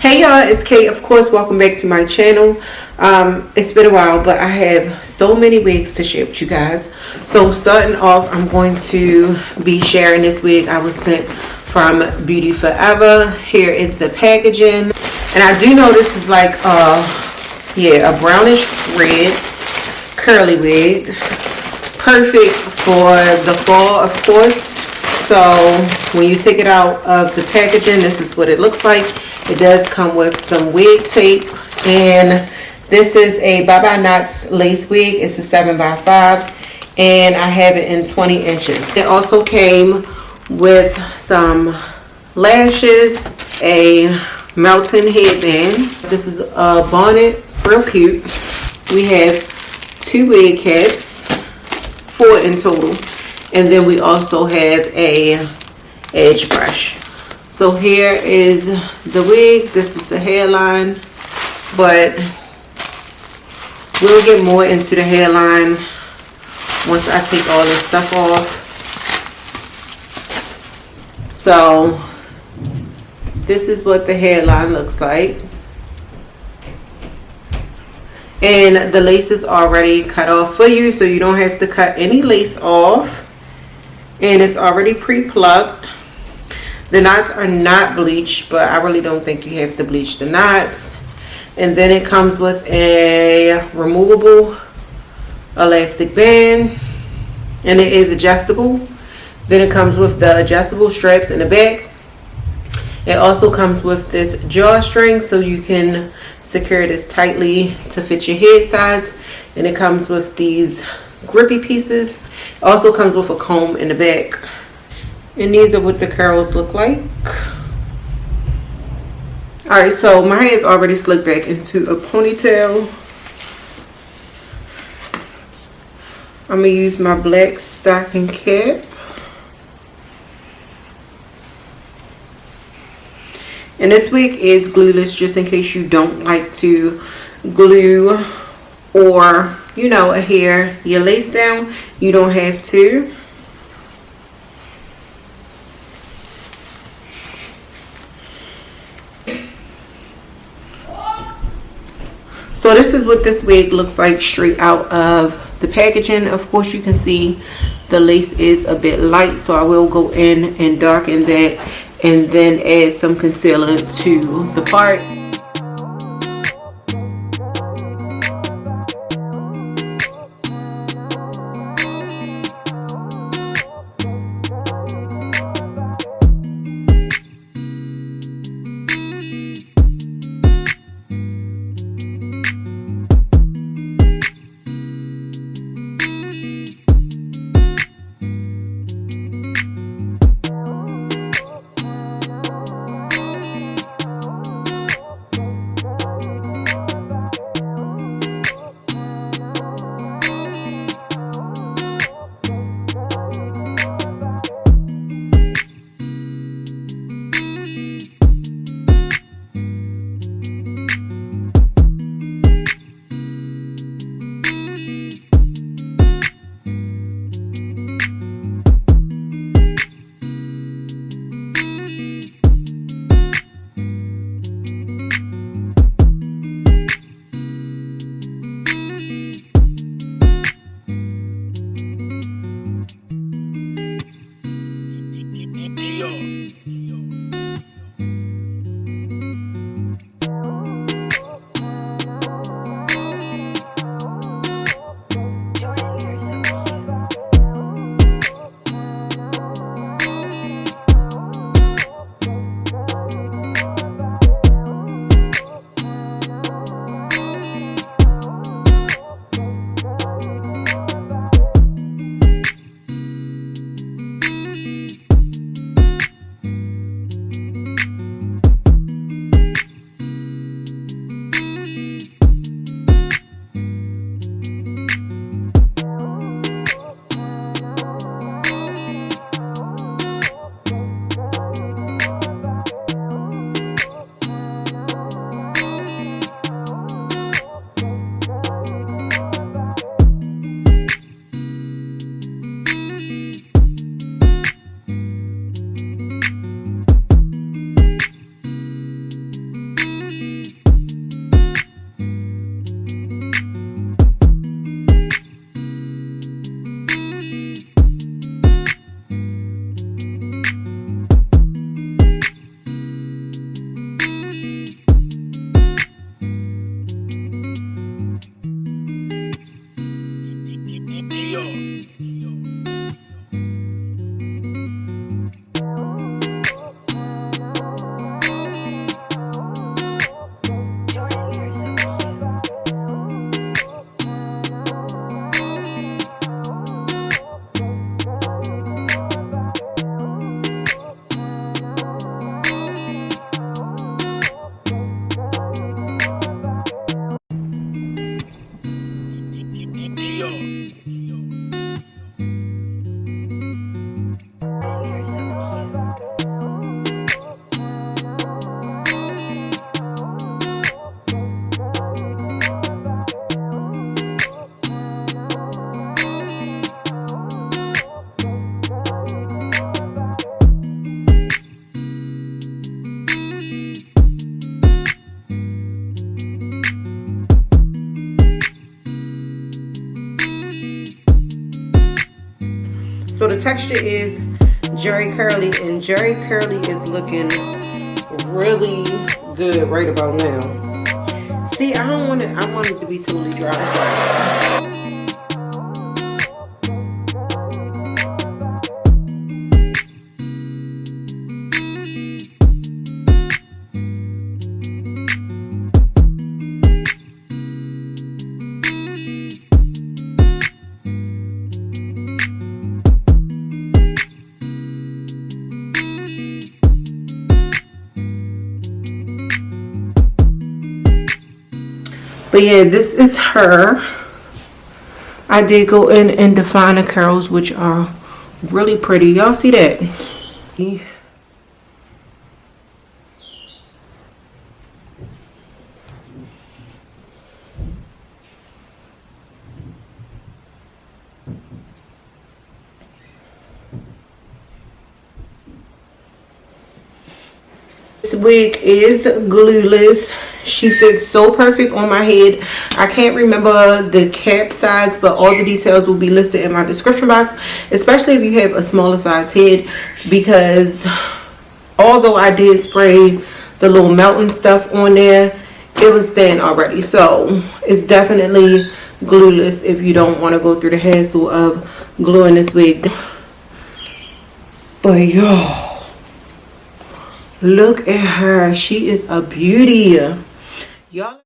Hey y'all, it's Kate. Of course, welcome back to my channel. It's been a while, but I have so many wigs to share with you guys. So starting off, I'm going to be sharing this wig I was sent from Beautyforever. Here is the packaging. And I do know this is like a brownish red curly wig. Perfect for the fall, of course. So when you take it out of the packaging, this is what it looks like. It does come with some wig tape, and this is a Bye Bye Knots lace wig. It's a 7x5, and I have it in 20 inches. It also came with some lashes, a melting headband. This is a bonnet, real cute. We have 2 wig caps, 4 in total, and then we also have a edge brush. So here is the wig. This is the hairline, but we'll get more into the hairline once I take all this stuff off. So this is what the hairline looks like. And the lace is already cut off for you, so you don't have to cut any lace off. And it's already pre-plucked. The knots are not bleached, but I really don't think you have to bleach the knots. And then it comes with a removable elastic band, and it is adjustable. Then it comes with the adjustable straps in the back. It also comes with this drawstring, so you can secure this tightly to fit your head sides. And it comes with these grippy pieces. It also comes with a comb in the back. And these are what the curls look like. Alright, so my hair is already slicked back into a ponytail. I'm going to use my black stocking cap. And this wig is glueless, just in case you don't like to glue or, adhere your lace down. You don't have to. So this is what this wig looks like straight out of the packaging. Of course, you can see the lace is a bit light, so I will go in and darken that and then add some concealer to the part. So the texture is Jerry Curly, and Jerry Curly is looking really good right about now. See, I want it to be totally dry. But yeah, this is her. I did go in and define the curls, which are really pretty. Y'all see that? This wig is glueless. She fits so perfect on my head. I can't remember the cap size, but all the details will be listed in my description box, especially if you have a smaller size head, because although I did spray the little melting stuff on there, it was staying already. So it's definitely glueless if you don't want to go through the hassle of gluing this wig. But yo, look at her. She is a beauty. Y'all